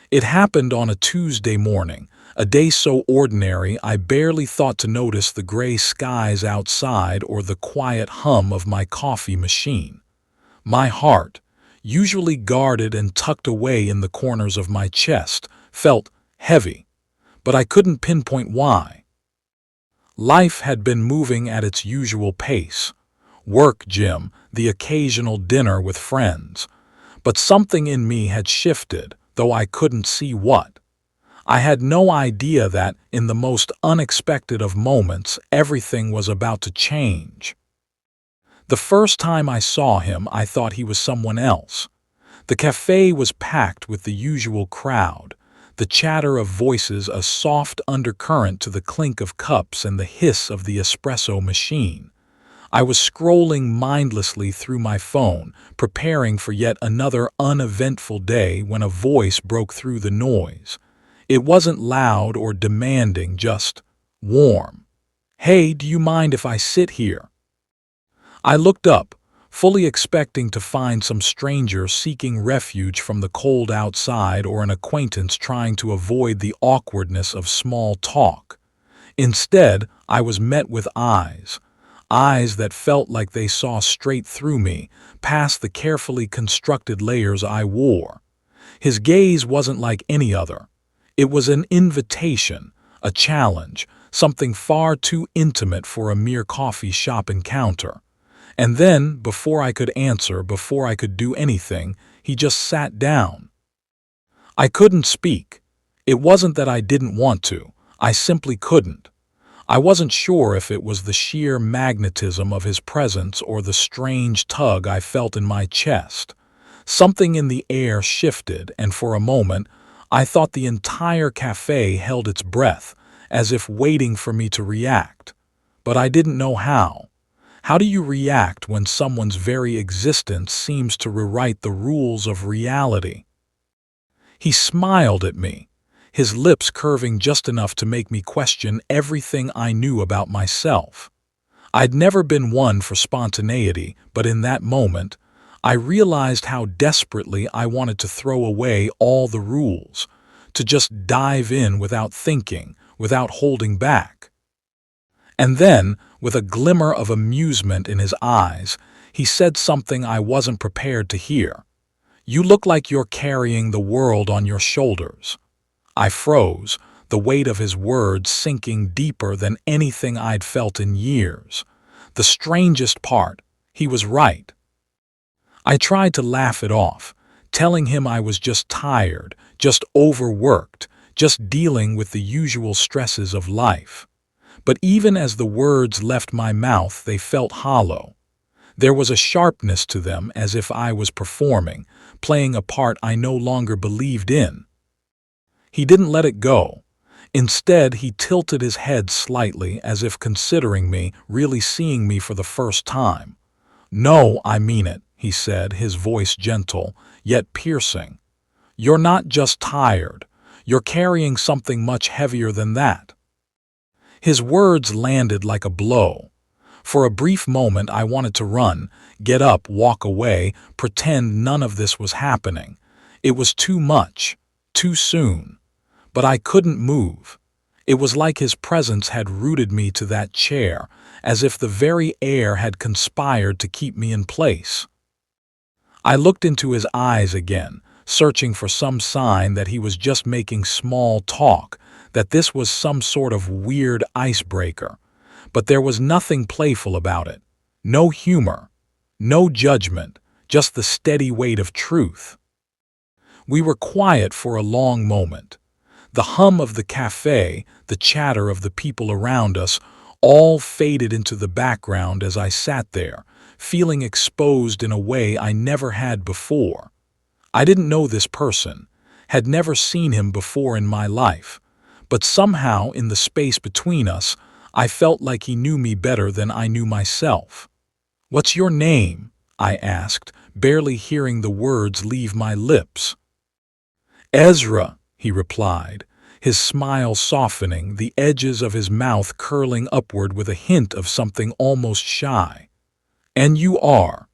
It happened on a Tuesday morning, a day so ordinary I barely thought to notice the gray skies outside or the quiet hum of my coffee machine. My heart, usually guarded and tucked away in the corners of my chest, felt heavy, but I couldn't pinpoint why. Life had been moving at its usual pace. Work, gym, the occasional dinner with friends. But something in me had shifted, though I couldn't see what. I had no idea that, in the most unexpected of moments, everything was about to change. The first time I saw him, I thought he was someone else. The cafe was packed with the usual crowd, the chatter of voices a soft undercurrent to the clink of cups and the hiss of the espresso machine. I was scrolling mindlessly through my phone, preparing for yet another uneventful day when a voice broke through the noise. It wasn't loud or demanding, just warm. "Hey, do you mind if I sit here?" I looked up, fully expecting to find some stranger seeking refuge from the cold outside or an acquaintance trying to avoid the awkwardness of small talk. Instead, I was met with eyes that felt like they saw straight through me, past the carefully constructed layers I wore. His gaze wasn't like any other. It was an invitation, a challenge, something far too intimate for a mere coffee shop encounter. And then, before I could answer, before I could do anything, he just sat down. I couldn't speak. It wasn't that I didn't want to. I simply couldn't. I wasn't sure if it was the sheer magnetism of his presence or the strange tug I felt in my chest. Something in the air shifted, and for a moment, I thought the entire cafe held its breath, as if waiting for me to react. But I didn't know how. How do you react when someone's very existence seems to rewrite the rules of reality? He smiled at me, his lips curving just enough to make me question everything I knew about myself. I'd never been one for spontaneity, but in that moment, I realized how desperately I wanted to throw away all the rules, to just dive in without thinking, without holding back. And then, with a glimmer of amusement in his eyes, he said something I wasn't prepared to hear. "You look like you're carrying the world on your shoulders." I froze, the weight of his words sinking deeper than anything I'd felt in years. The strangest part, he was right. I tried to laugh it off, telling him I was just tired, just overworked, just dealing with the usual stresses of life. But even as the words left my mouth, they felt hollow. There was a sharpness to them, as if I was performing, playing a part I no longer believed in. He didn't let it go. Instead, he tilted his head slightly, as if considering me, really seeing me for the first time. "No, I mean it," he said, his voice gentle, yet piercing. "You're not just tired. You're carrying something much heavier than that." His words landed like a blow. For a brief moment I wanted to run, get up, walk away, pretend none of this was happening. It was too much, too soon. But I couldn't move. It was like his presence had rooted me to that chair, as if the very air had conspired to keep me in place. I looked into his eyes again, searching for some sign that he was just making small talk, that this was some sort of weird icebreaker. But there was nothing playful about it. No humor. No judgment. Just the steady weight of truth. We were quiet for a long moment. The hum of the cafe, the chatter of the people around us, all faded into the background as I sat there, feeling exposed in a way I never had before. I didn't know this person, had never seen him before in my life, but somehow in the space between us, I felt like he knew me better than I knew myself. "What's your name?" I asked, barely hearing the words leave my lips. "Ezra," he replied, his smile softening, the edges of his mouth curling upward with a hint of something almost shy. "And you are?"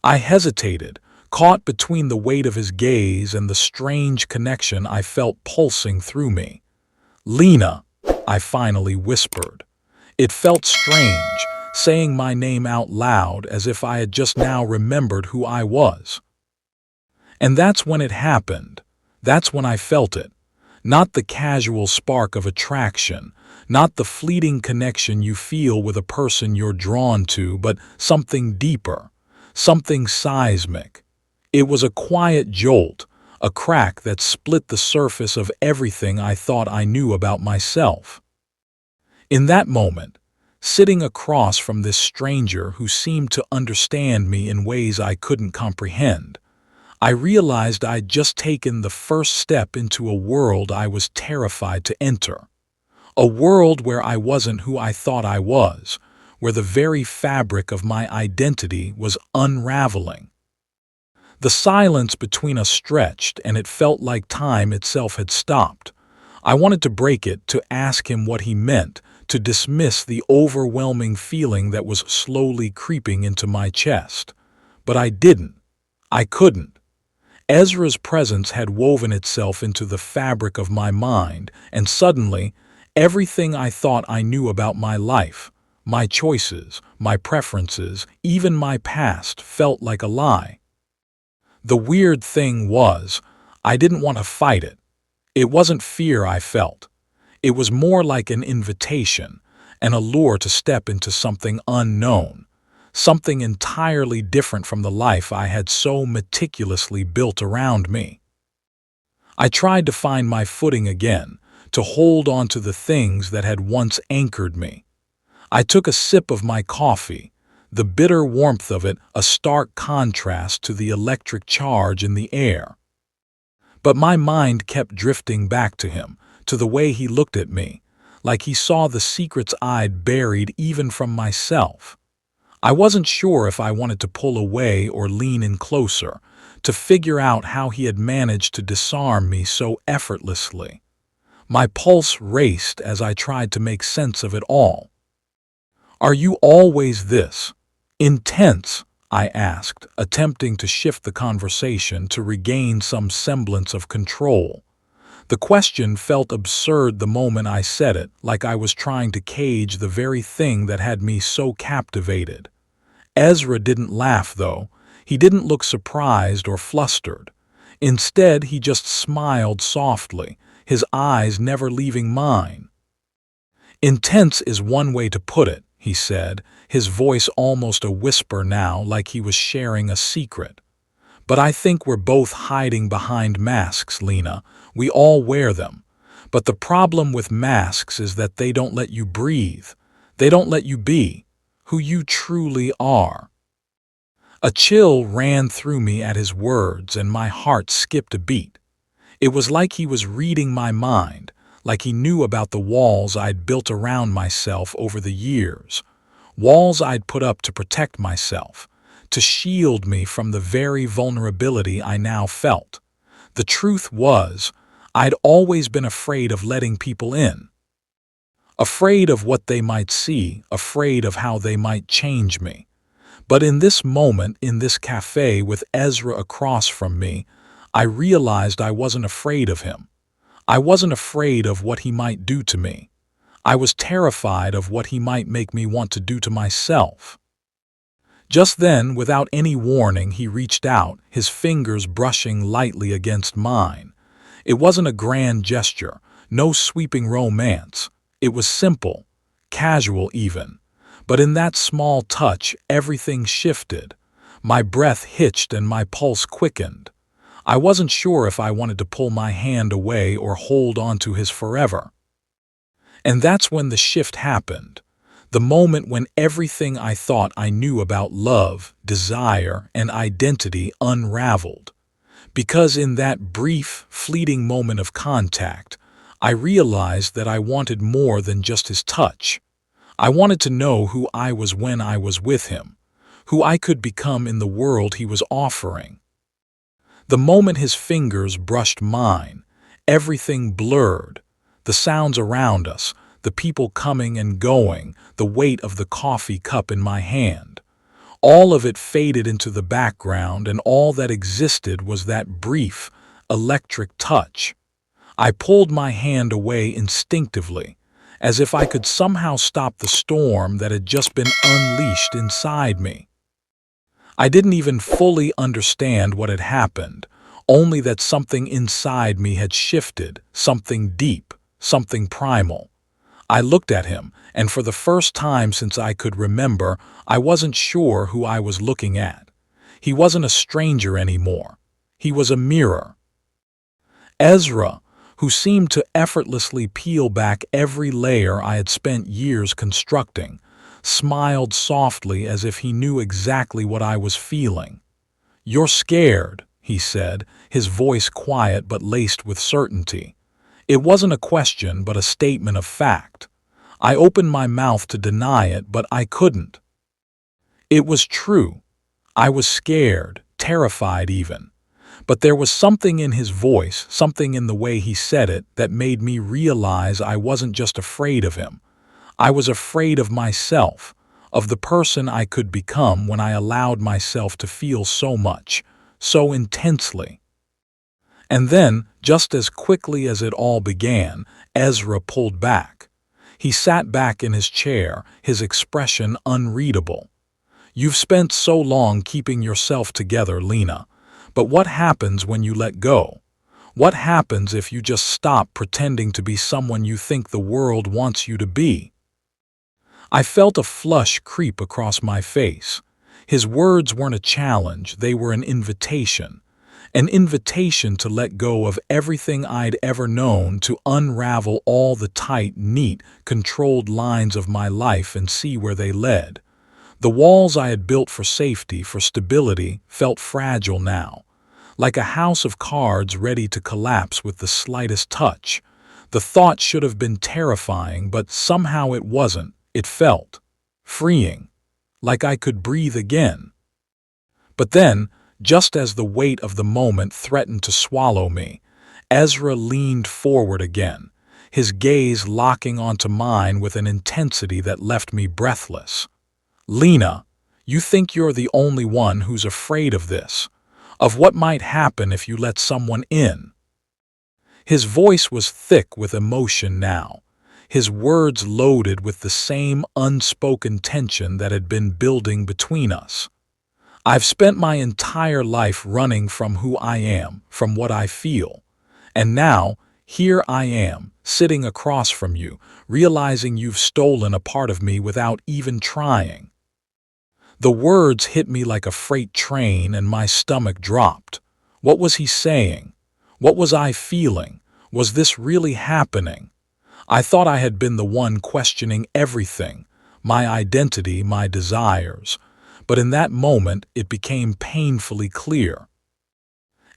I hesitated, caught between the weight of his gaze and the strange connection I felt pulsing through me. "Lena," I finally whispered. It felt strange, saying my name out loud as if I had just now remembered who I was. And that's when it happened. That's when I felt it. Not the casual spark of attraction, not the fleeting connection you feel with a person you're drawn to, but something deeper, something seismic. It was a quiet jolt, a crack that split the surface of everything I thought I knew about myself. In that moment, sitting across from this stranger who seemed to understand me in ways I couldn't comprehend, I realized I'd just taken the first step into a world I was terrified to enter. A world where I wasn't who I thought I was, where the very fabric of my identity was unraveling. The silence between us stretched, and it felt like time itself had stopped. I wanted to break it, to ask him what he meant, to dismiss the overwhelming feeling that was slowly creeping into my chest. But I didn't. I couldn't. Ezra's presence had woven itself into the fabric of my mind, and suddenly, everything I thought I knew about my life, my choices, my preferences, even my past, felt like a lie. The weird thing was, I didn't want to fight it. It wasn't fear I felt. It was more like an invitation, an allure to step into something unknown, something entirely different from the life I had so meticulously built around me. I tried to find my footing again, to hold on to the things that had once anchored me. I took a sip of my coffee, the bitter warmth of it a stark contrast to the electric charge in the air. But my mind kept drifting back to him, to the way he looked at me, like he saw the secrets I'd buried even from myself. I wasn't sure if I wanted to pull away or lean in closer, to figure out how he had managed to disarm me so effortlessly. My pulse raced as I tried to make sense of it all. "Are you always this intense?" I asked, attempting to shift the conversation to regain some semblance of control. The question felt absurd the moment I said it, like I was trying to cage the very thing that had me so captivated. Ezra didn't laugh, though. He didn't look surprised or flustered. Instead, he just smiled softly, his eyes never leaving mine. "Intense is one way to put it," he said, his voice almost a whisper now, like he was sharing a secret. "But I think we're both hiding behind masks, Lena. We all wear them. But the problem with masks is that they don't let you breathe. They don't let you be who you truly are." A chill ran through me at his words, and my heart skipped a beat. It was like he was reading my mind, like he knew about the walls I'd built around myself over the years, walls I'd put up to protect myself, to shield me from the very vulnerability I now felt. The truth was, I'd always been afraid of letting people in. Afraid of what they might see, afraid of how they might change me. But in this moment, in this cafe with Ezra across from me, I realized I wasn't afraid of him. I wasn't afraid of what he might do to me. I was terrified of what he might make me want to do to myself. Just then, without any warning, he reached out, his fingers brushing lightly against mine. It wasn't a grand gesture, no sweeping romance. It was simple, casual even. But in that small touch, everything shifted. My breath hitched and my pulse quickened. I wasn't sure if I wanted to pull my hand away or hold on to his forever. And that's when the shift happened. The moment when everything I thought I knew about love, desire, and identity unraveled. Because in that brief, fleeting moment of contact, I realized that I wanted more than just his touch. I wanted to know who I was when I was with him, who I could become in the world he was offering. The moment his fingers brushed mine, everything blurred. The sounds around us, the people coming and going, the weight of the coffee cup in my hand. All of it faded into the background, and all that existed was that brief, electric touch. I pulled my hand away instinctively, as if I could somehow stop the storm that had just been unleashed inside me. I didn't even fully understand what had happened, only that something inside me had shifted, something deep, something primal. I looked at him, and for the first time since I could remember, I wasn't sure who I was looking at. He wasn't a stranger anymore. He was a mirror. Ezra, who seemed to effortlessly peel back every layer I had spent years constructing, smiled softly as if he knew exactly what I was feeling. "You're scared," he said, his voice quiet but laced with certainty. It wasn't a question but a statement of fact. I opened my mouth to deny it, but I couldn't. It was true. I was scared, terrified even. But there was something in his voice, something in the way he said it, that made me realize I wasn't just afraid of him. I was afraid of myself, of the person I could become when I allowed myself to feel so much, so intensely. And then, just as quickly as it all began, Ezra pulled back. He sat back in his chair, his expression unreadable. "You've spent so long keeping yourself together, Lena. But what happens when you let go? What happens if you just stop pretending to be someone you think the world wants you to be?" I felt a flush creep across my face. His words weren't a challenge, they were an invitation. An invitation to let go of everything I'd ever known, to unravel all the tight, neat, controlled lines of my life and see where they led. The walls I had built for safety, for stability, felt fragile now, like a house of cards ready to collapse with the slightest touch. The thought should have been terrifying, but somehow it wasn't. It felt freeing, like I could breathe again. But then, just as the weight of the moment threatened to swallow me, Ezra leaned forward again, his gaze locking onto mine with an intensity that left me breathless. "Lena, you think you're the only one who's afraid of this, of what might happen if you let someone in." His voice was thick with emotion now, his words loaded with the same unspoken tension that had been building between us. "I've spent my entire life running from who I am, from what I feel. And now, here I am, sitting across from you, realizing you've stolen a part of me without even trying." The words hit me like a freight train, and my stomach dropped. What was he saying? What was I feeling? Was this really happening? I thought I had been the one questioning everything, my identity, my desires. But in that moment, it became painfully clear.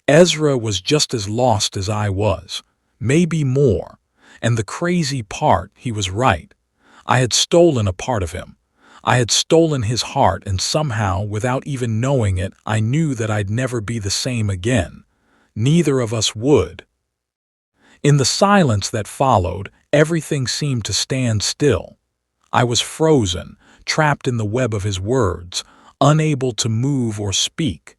Ezra was just as lost as I was, maybe more. And the crazy part, he was right. I had stolen a part of him. I had stolen his heart, and somehow, without even knowing it, I knew that I'd never be the same again. Neither of us would. In the silence that followed, everything seemed to stand still. I was frozen, trapped in the web of his words, unable to move or speak.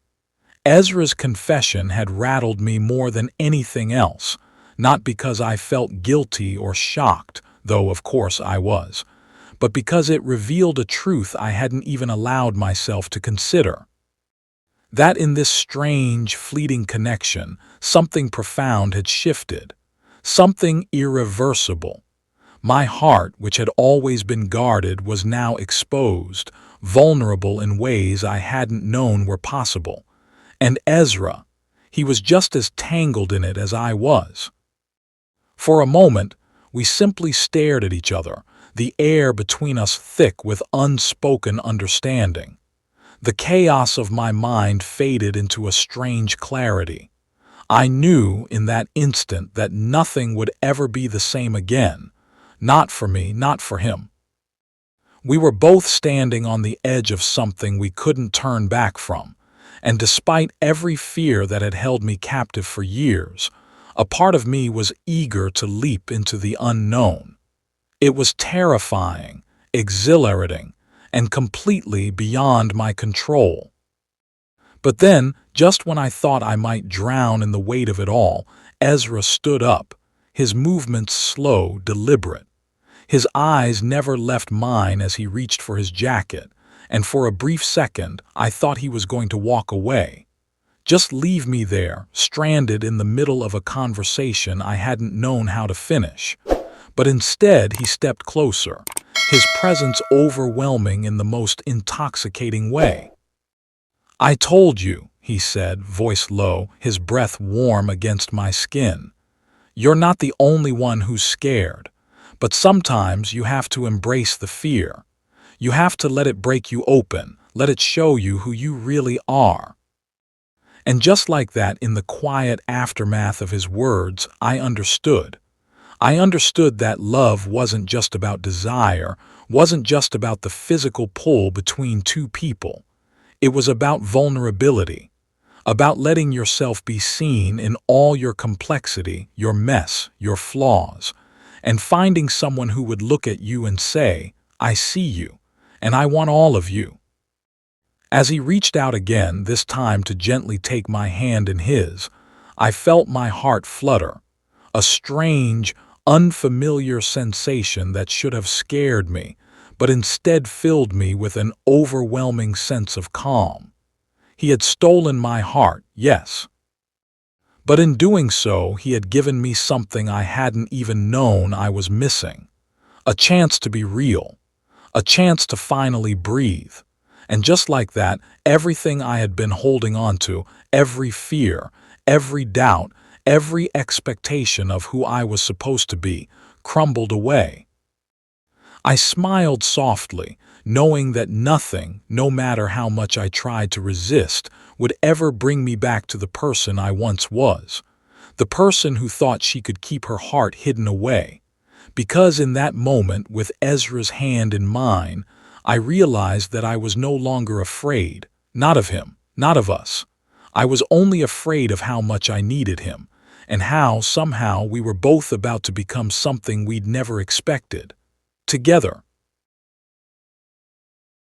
Ezra's confession had rattled me more than anything else, not because I felt guilty or shocked, though of course I was, but because it revealed a truth I hadn't even allowed myself to consider. That in this strange, fleeting connection, something profound had shifted, something irreversible. My heart, which had always been guarded, was now exposed, vulnerable in ways I hadn't known were possible. And Ezra, he was just as tangled in it as I was. For a moment, we simply stared at each other, the air between us thick with unspoken understanding. The chaos of my mind faded into a strange clarity. I knew in that instant that nothing would ever be the same again. Not for me, not for him. We were both standing on the edge of something we couldn't turn back from, and despite every fear that had held me captive for years, a part of me was eager to leap into the unknown. It was terrifying, exhilarating, and completely beyond my control. But then, just when I thought I might drown in the weight of it all, Ezra stood up, his movements slow, deliberate. His eyes never left mine as he reached for his jacket, and for a brief second I thought he was going to walk away. Just leave me there, stranded in the middle of a conversation I hadn't known how to finish. But instead he stepped closer, his presence overwhelming in the most intoxicating way. "I told you," he said, voice low, his breath warm against my skin. "You're not the only one who's scared. But sometimes you have to embrace the fear. You have to let it break you open, let it show you who you really are." And just like that, in the quiet aftermath of his words, I understood. I understood that love wasn't just about desire, wasn't just about the physical pull between two people. It was about vulnerability, about letting yourself be seen in all your complexity, your mess, your flaws, and finding someone who would look at you and say, "I see you, and I want all of you." As he reached out again, this time to gently take my hand in his, I felt my heart flutter, a strange, unfamiliar sensation that should have scared me, but instead filled me with an overwhelming sense of calm. He had stolen my heart, yes. But in doing so, he had given me something I hadn't even known I was missing. A chance to be real. A chance to finally breathe. And just like that, everything I had been holding on to, every fear, every doubt, every expectation of who I was supposed to be, crumbled away. I smiled softly, knowing that nothing, no matter how much I tried to resist, would ever bring me back to the person I once was. The person who thought she could keep her heart hidden away. Because in that moment, with Ezra's hand in mine, I realized that I was no longer afraid, not of him, not of us. I was only afraid of how much I needed him, and how, somehow, we were both about to become something we'd never expected. Together.